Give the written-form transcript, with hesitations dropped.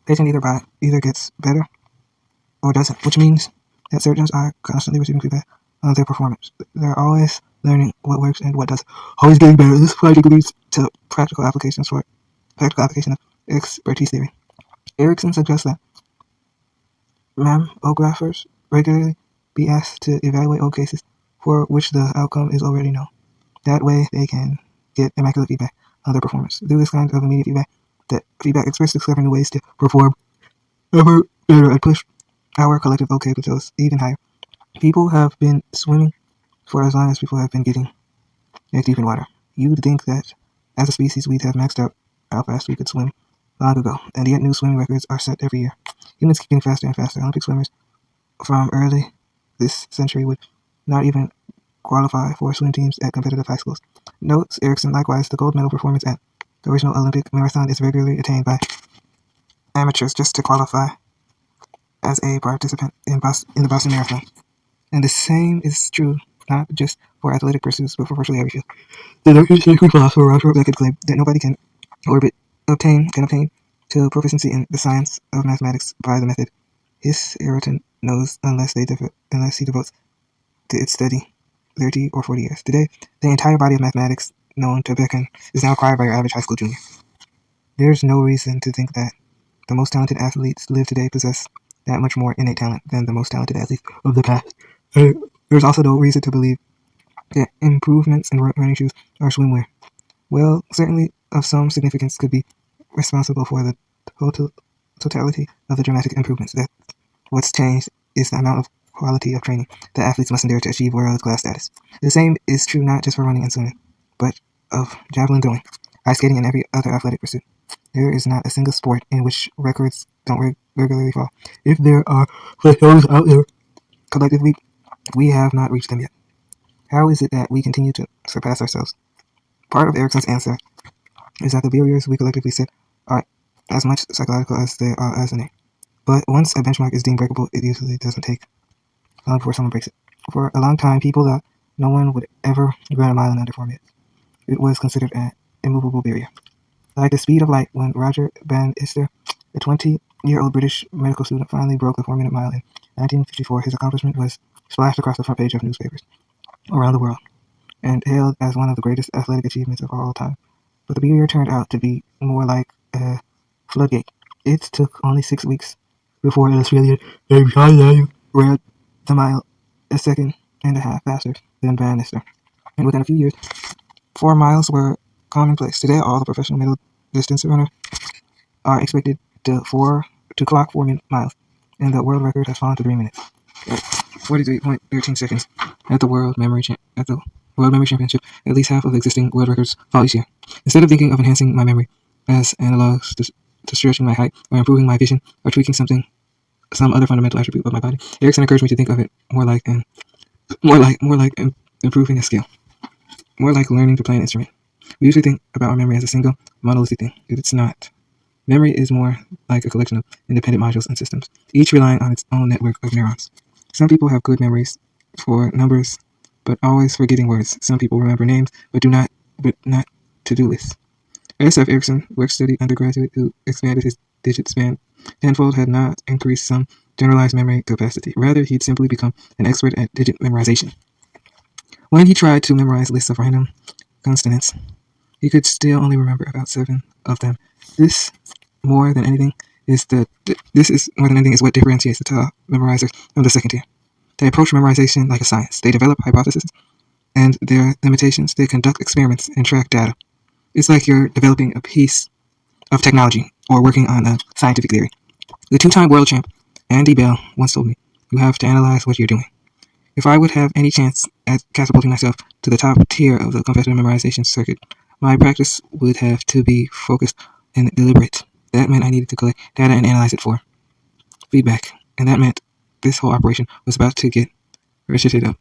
Patient either gets better or doesn't, which means that surgeons are constantly receiving feedback on their performance. They're always learning what works and what doesn't. Always getting better. This project leads to practical application of expertise theory. Erickson suggests that mammographers regularly be asked to evaluate old cases for which the outcome is already known. That way, they can get immaculate feedback on their performance. Through this kind of immediate feedback, experts discover new ways to perform ever better and push our collective OK plateaus even higher. People have been swimming for as long as people have been getting neck deep in water. You'd think that as a species we'd have maxed out how fast we could swim long ago, and yet new swimming records are set every year. Humans keep getting faster and faster. Olympic swimmers from early this century would not even qualify for swim teams at competitive high schools. Notes Erickson, likewise, the gold medal performance at the original Olympic marathon is regularly attained by amateurs just to qualify as a participant in the Boston Marathon. And the same is true not just for athletic pursuits, but for virtually every field. The 19th century philosopher Joshua Foer claimed that nobody can obtain to proficiency in the science of mathematics by the method his Erudition knows unless he devotes to its study 30 or 40 years. Today, the entire body of mathematics known to beckon is now acquired by your average high school junior. There's no reason to think that the most talented athletes live today possess that much more innate talent than the most talented athletes of the past. There's also no reason to believe that improvements in running shoes or swimwear, well, certainly of some significance, could be responsible for the totality of the dramatic improvements. That what's changed is the amount of quality of training that athletes must endure to achieve world-class status. The same is true not just for running and swimming, but of javelin throwing, ice skating, and every other athletic pursuit. There is not a single sport in which records don't regularly fall. If there are plateaus out there, collectively, we have not reached them yet. How is it that we continue to surpass ourselves? Part of Erickson's answer is that the barriers we collectively set are as much psychological as they are as innate. But once a benchmark is deemed breakable, it usually doesn't take long before someone breaks it. For a long time, people thought no one would ever run a mile in under 4 minutes. It was considered an immovable barrier. Like the speed of light, when Roger Bannister, a 20-year-old British medical student, finally broke the 4-minute mile in 1954, his accomplishment was splashed across the front page of newspapers around the world and hailed as one of the greatest athletic achievements of all time. But the barrier turned out to be more like a floodgate. It took only 6 weeks before an Australian named John Lyon ran the mile a second and a half faster than Bannister. And within a few years, 4 miles were commonplace. Today, all the professional middle distance runners are expected to clock 4 miles, and the world record has fallen to 3 minutes. 43.13 seconds at the World Memory Championship. At least half of the existing world records fall each year. Instead of thinking of enhancing my memory as analogs to stretching my height or improving my vision or tweaking some other fundamental attribute of my body, Erickson encouraged me to think of it more like improving a skill, more like learning to play an instrument. We usually think about our memory as a single monolithic thing. It's not. Memory is more like a collection of independent modules and systems, each relying on its own network of neurons. Some people have good memories for numbers, but always forgetting words. Some people remember names, but not to-do lists. S.F. Erickson, work-study undergraduate who expanded his digit span tenfold, had not increased some generalized memory capacity. Rather, he'd simply become an expert at digit memorization. When he tried to memorize lists of random consonants, he could still only remember about 7 of them. This more than anything is what differentiates the top memorizers from the second tier. They approach memorization like a science. They develop hypotheses and their limitations. They conduct experiments and track data. It's like you're developing a piece of technology or working on a scientific theory. The 2-time world champ Andy Bell once told me, "You have to analyze what you're doing." If I would have any chance at catapulting myself to the top tier of the competitive memorization circuit, my practice would have to be focused and deliberate. That meant I needed to collect data and analyze it for feedback, and that meant this whole operation was about to get ratcheted up.